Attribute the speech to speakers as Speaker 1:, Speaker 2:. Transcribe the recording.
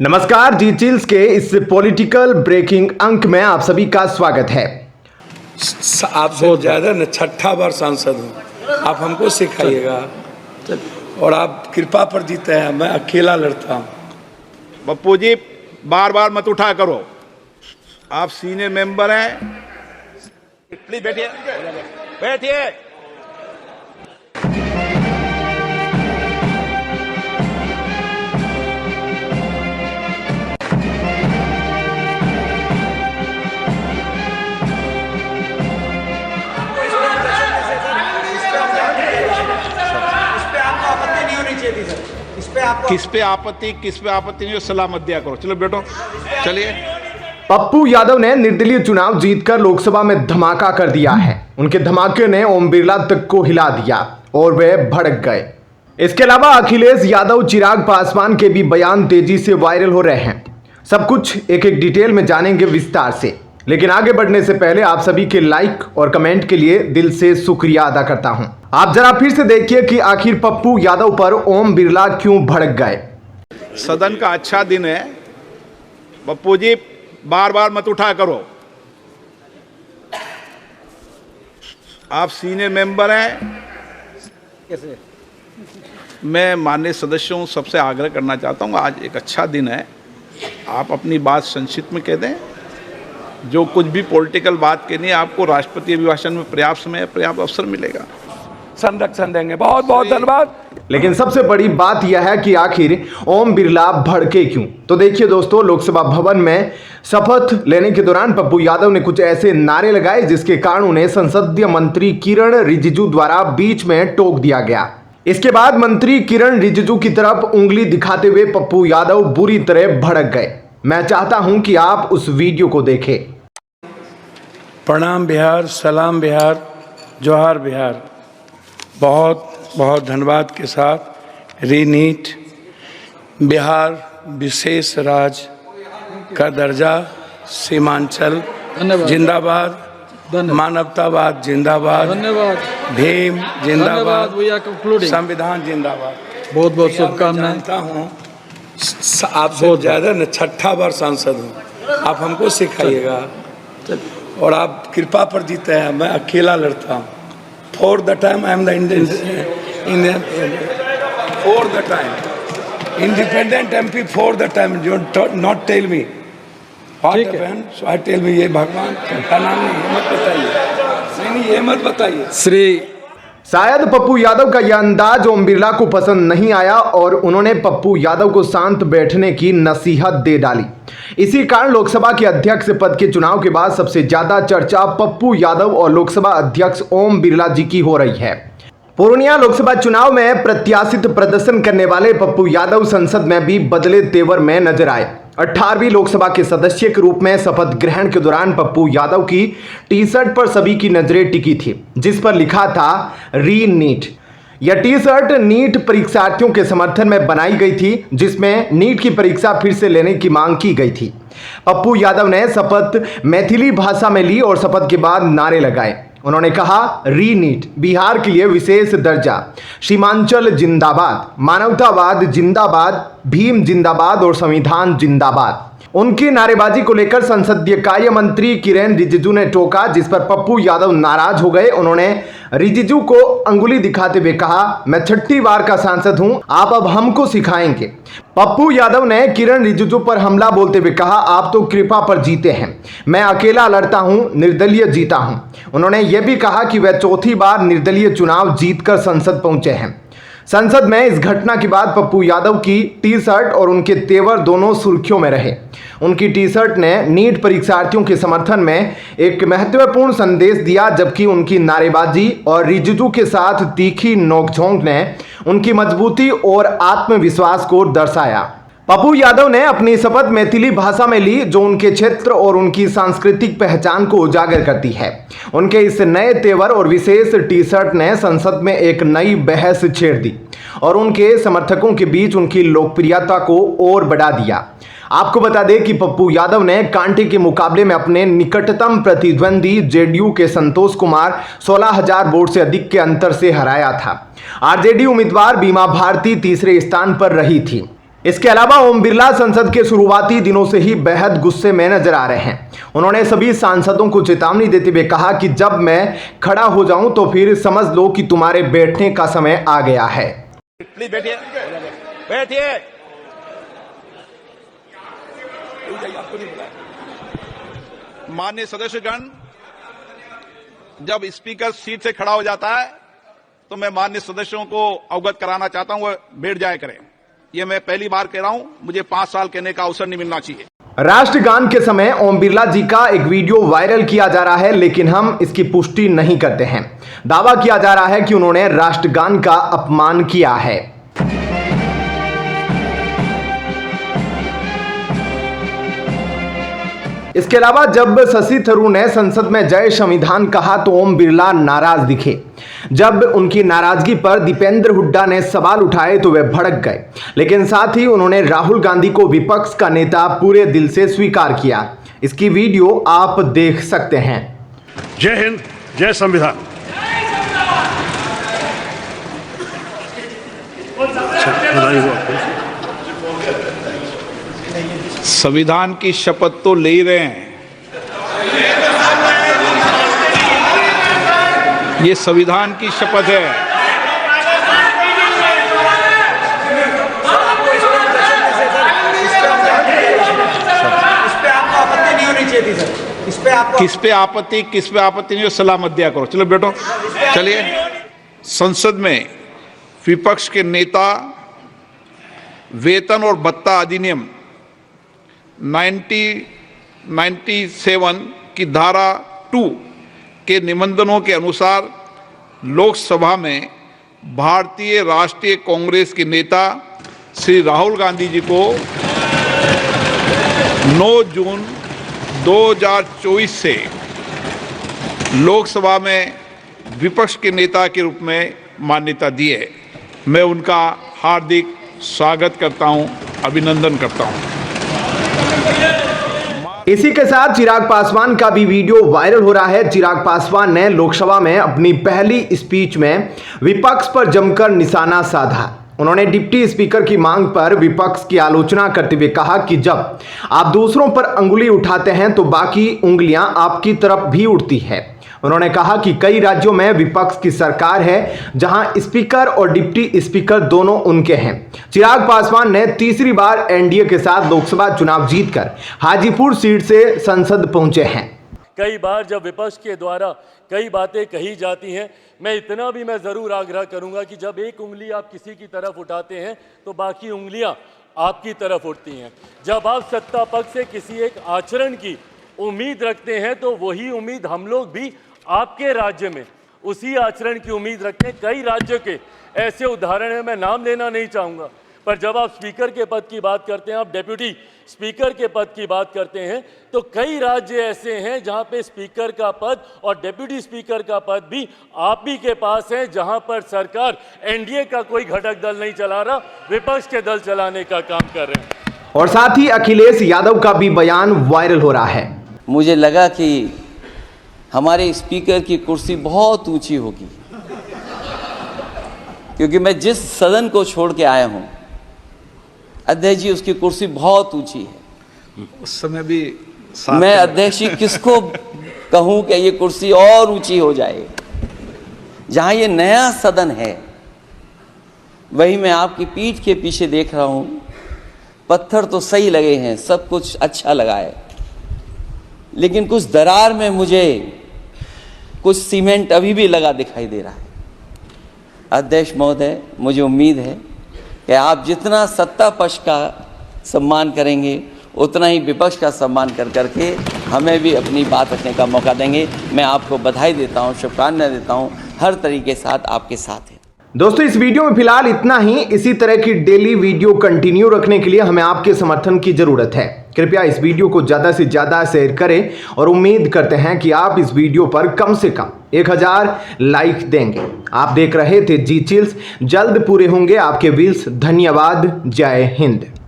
Speaker 1: नमस्कार, जी चिल्स के इस पॉलिटिकल ब्रेकिंग अंक में आप सभी का स्वागत है।
Speaker 2: आपसे ज़्यादा न छठा बार सांसद हूँ, आप हमको सिखाइएगा और आप कृपा पर जीते हैं। मैं अकेला लड़ता हूँ।
Speaker 3: पप्पू जी बार बार मत उठा करो, आप सीनियर मेंबर हैं। प्लीज बैठिए बैठिए। किस पे आपत्ति नहीं, सलाह मत दिया करो। चलो बैठो, चलिए।
Speaker 1: पप्पू यादव ने निर्दलीय चुनाव जीतकर लोकसभा में धमाका कर दिया है। उनके धमाके ने ओम बिरला तक को हिला दिया और वे भड़क गए। इसके अलावा अखिलेश यादव, चिराग पासवान के भी बयान तेजी से वायरल हो रहे हैं। सब कुछ एक एक डिटेल में जानेंगे विस्तार से, लेकिन आगे बढ़ने से पहले आप सभी के लाइक और कमेंट के लिए दिल से शुक्रिया अदा करता हूं। आप जरा फिर से देखिए कि आखिर पप्पू यादव पर ओम बिरला क्यों भड़क गए।
Speaker 3: सदन का अच्छा दिन है, पप्पू जी बार बार मत उठा करो, आप सीनियर मेंबर हैं। कैसे मैं माननीय सदस्यों सबसे आग्रह करना चाहता हूं, आज एक अच्छा दिन है, आप अपनी बात संक्षिप्त में कह दें। जो कुछ भी पॉलिटिकल बात कहनी है, आपको राष्ट्रपति अभिभाषण में पर्याप्त समय, पर्याप्त अवसर मिलेगा,
Speaker 2: संरक्षण देंगे। बहुत बहुत धन्यवाद।
Speaker 1: लेकिन सबसे बड़ी बात यह है कि आखिर ओम बिरला भड़के क्यों। तो देखिए दोस्तों, लोकसभा भवन में शपथ लेने के दौरान पप्पू यादव ने कुछ ऐसे नारे लगाए जिसके कारण उन्हें संसदीय मंत्री किरण रिजिजू द्वारा बीच में टोक दिया गया। इसके बाद मंत्री किरण रिजिजू की तरफ उंगली दिखाते हुए पप्पू यादव बुरी तरह भड़क गए। मैं चाहता हूं कि आप उस वीडियो को देखें।
Speaker 2: प्रणाम बिहार, सलाम बिहार, जोहार बिहार। बहुत बहुत धन्यवाद के साथ रीनीट बिहार विशेष राज्य का दर्जा, सीमांचल जिंदाबाद, मानवतावाद जिंदाबाद, भीम जिंदाबाद, संविधान जिंदाबाद।
Speaker 4: बहुत बहुत शुभकामनाएं।
Speaker 2: जानता हूँ आपसे ज़्यादा न छठा बार सांसद हूँ, आप हमको सिखाइएगा और आप कृपा पर जीते हैं। मैं अकेला लड़ता हूँ। For the time I am the Indian for the time independent MP for the time. You not tell me what happened, so I tell me. ये भगवान का नाम नहीं, ये मत बताइए। नहीं, ये मत बताइए।
Speaker 4: श्री
Speaker 1: शायद पप्पू यादव का यह अंदाज ओम बिरला को पसंद नहीं आया और उन्होंने पप्पू यादव को शांत बैठने की नसीहत दे डाली। इसी कारण लोकसभा के अध्यक्ष पद के चुनाव के बाद सबसे ज्यादा चर्चा पप्पू यादव और लोकसभा अध्यक्ष ओम बिरला जी की हो रही है। पूर्णिया लोकसभा चुनाव में प्रत्याशित प्रदर्शन करने वाले पप्पू यादव संसद में भी बदले तेवर में नजर आए। 18वीं लोकसभा के सदस्य के रूप में शपथ ग्रहण के दौरान पप्पू यादव की टी शर्ट पर सभी की नजरें टिकी थी, जिस पर लिखा था री नीट। यह टी शर्ट नीट परीक्षार्थियों के समर्थन में बनाई गई थी, जिसमें नीट की परीक्षा फिर से लेने की मांग की गई थी। पप्पू यादव ने शपथ मैथिली भाषा में ली और शपथ के बाद नारे लगाए। उन्होंने कहा, री नीट, बिहार के लिए विशेष दर्जा, सीमांचल जिंदाबाद, मानवतावाद जिंदाबाद, भीम जिंदाबाद और संविधान जिंदाबाद। उनकी नारेबाजी को लेकर संसदीय कार्य मंत्री किरण रिजिजू ने टोका, जिस पर पप्पू यादव नाराज हो गए। उन्होंने रिजिजू को अंगुली दिखाते हुए कहा, मैं छठी बार का सांसद हूं, आप अब हमको सिखाएंगे। पप्पू यादव ने किरण रिजिजू पर हमला बोलते हुए कहा, आप तो कृपा पर जीते हैं, मैं अकेला लड़ता हूं, निर्दलीय जीता हूं। उन्होंने यह भी कहा कि वह चौथी बार निर्दलीय चुनाव जीतकर संसद पहुंचे हैं। संसद में इस घटना के बाद पप्पू यादव की टी शर्ट और उनके तेवर दोनों सुर्खियों में रहे। उनकी टी शर्ट ने नीट परीक्षार्थियों के समर्थन में एक महत्वपूर्ण संदेश दिया, जबकि उनकी नारेबाजी और रिजिजू के साथ तीखी नोकझोंक ने उनकी मजबूती और आत्मविश्वास को दर्शाया। पप्पू यादव ने अपनी शपथ मैथिली भाषा में ली, जो उनके क्षेत्र और उनकी सांस्कृतिक पहचान को उजागर करती है। उनके इस नए तेवर और विशेष टी शर्ट ने संसद में एक नई बहस छेड़ दी और उनके समर्थकों के बीच उनकी लोकप्रियता को और बढ़ा दिया। आपको बता दें कि पप्पू यादव ने कांटे के मुकाबले में अपने निकटतम प्रतिद्वंदी जेडीयू के संतोष कुमार 16,000 वोट से अधिक के अंतर से हराया था। आरजेडी उम्मीदवार बीमा भारती तीसरे स्थान पर रही थी। इसके अलावा ओम बिरला संसद के शुरुआती दिनों से ही बेहद गुस्से में नजर आ रहे हैं। उन्होंने सभी सांसदों को चेतावनी देते हुए कहा कि जब मैं खड़ा हो जाऊं तो फिर समझ लो कि तुम्हारे बैठने का समय आ गया है।
Speaker 3: प्लीज बैठिए, बैठिए। माननीय सदस्यगण, जब स्पीकर सीट से खड़ा हो जाता है तो मैं माननीय सदस्यों को अवगत कराना चाहता हूं, वह बैठ जाया करें। ये मैं पहली बार कह रहा हूं, मुझे 5 साल कहने का अवसर नहीं मिलना चाहिए।
Speaker 1: राष्ट्रगान के समय ओम बिरला जी का एक वीडियो वायरल किया जा रहा है, लेकिन हम इसकी पुष्टि नहीं करते हैं। दावा किया जा रहा है कि उन्होंने राष्ट्रगान का अपमान किया है। इसके अलावा जब शशि थरूर ने संसद में जय संविधान कहा तो ओम बिरला नाराज दिखे। जब उनकी नाराजगी पर दीपेंद्र हुड्डा ने सवाल उठाए तो वे भड़क गए, लेकिन साथ ही उन्होंने राहुल गांधी को विपक्ष का नेता पूरे दिल से स्वीकार किया। इसकी वीडियो आप देख सकते हैं।
Speaker 4: जय हिंद, जय संविधान।
Speaker 3: संविधान की शपथ तो ले ही रहे हैं। ये संविधान की शपथ है। किस पे आपत्ति नहीं हो, सलाह मत दिया करो। चलो बैठो, चलिए। संसद में विपक्ष के नेता वेतन और भत्ता अधिनियम 1997 की धारा 2 के निबंधनों के अनुसार लोकसभा में भारतीय राष्ट्रीय कांग्रेस के नेता श्री राहुल गांधी जी को 9 जून 2024 से लोकसभा में विपक्ष के नेता के रूप में मान्यता दी है। मैं उनका हार्दिक स्वागत करता हूं, अभिनंदन करता हूं।
Speaker 1: इसी के साथ चिराग पासवान का भी वीडियो वायरल हो रहा है। चिराग पासवान ने लोकसभा में अपनी पहली स्पीच में विपक्ष पर जमकर निशाना साधा। उन्होंने डिप्टी स्पीकर की मांग पर विपक्ष की आलोचना करते हुए कहा कि जब आप दूसरों पर अंगुली उठाते हैं तो बाकी उंगलियां आपकी तरफ भी उठती है। उन्होंने कहा कि कई राज्यों में विपक्ष की सरकार है जहां स्पीकर और डिप्टी स्पीकर दोनों उनके हैं। चिराग पासवान ने तीसरी बार एनडीए के साथ लोकसभा चुनाव जीतकर हाजीपुर सीट से संसद पहुंचे हैं।
Speaker 5: कई बार जब विपक्ष के द्वारा कई बातें कही जाती हैं, मैं इतना भी मैं ज़रूर आग्रह करूंगा कि जब एक उंगली आप किसी की तरफ उठाते हैं तो बाकी उंगलियां आपकी तरफ उठती हैं। जब आप सत्ता पक्ष से किसी एक आचरण की उम्मीद रखते हैं तो वही उम्मीद हम लोग भी आपके राज्य में उसी आचरण की उम्मीद रखते हैं। कई राज्यों के ऐसे उदाहरण हैं, मैं नाम लेना नहीं चाहूँगा, पर जब आप स्पीकर के पद की बात करते हैं, आप डेप्यूटी स्पीकर के पद की बात करते हैं, तो कई राज्य ऐसे हैं जहां पे स्पीकर का पद और डेप्यूटी स्पीकर का पद भी आप ही के पास है, जहां पर सरकार एनडीए का कोई घटक दल नहीं चला रहा, विपक्ष के दल चलाने का काम कर रहे हैं।
Speaker 1: और साथ ही अखिलेश यादव का भी बयान वायरल हो रहा है।
Speaker 6: मुझे लगा कि हमारे स्पीकर की कुर्सी बहुत ऊंची होगी, क्योंकि मैं जिस सदन को छोड़ के आया हूं, अध्यक्ष जी उसकी कुर्सी बहुत ऊंची है।
Speaker 3: उस समय भी
Speaker 6: मैं अध्यक्ष जी किसको कहूं कि ये कुर्सी और ऊंची हो जाए। जहां ये नया सदन है वही मैं आपकी पीठ के पीछे देख रहा हूं, पत्थर तो सही लगे हैं, सब कुछ अच्छा लगा है, लेकिन कुछ दरार में मुझे कुछ सीमेंट अभी भी लगा दिखाई दे रहा है। अध्यक्ष महोदय, मुझे उम्मीद है कि आप जितना सत्ता पक्ष का सम्मान करेंगे उतना ही विपक्ष का सम्मान कर करके हमें भी अपनी बात रखने का मौका देंगे। मैं आपको बधाई देता हूं, शुभकामनाएं देता हूं, हर तरीके के साथ आपके साथ हैं।
Speaker 1: दोस्तों, इस वीडियो में फिलहाल इतना ही। इसी तरह की डेली वीडियो कंटिन्यू रखने के लिए हमें आपके समर्थन की जरूरत है। कृपया इस वीडियो को ज़्यादा से ज़्यादा शेयर करें और उम्मीद करते हैं कि आप इस वीडियो पर कम से कम 1000 लाइक देंगे। आप देख रहे थे जी चिल्स, जल्द पूरे होंगे आपके विल्स। धन्यवाद। जय हिंद।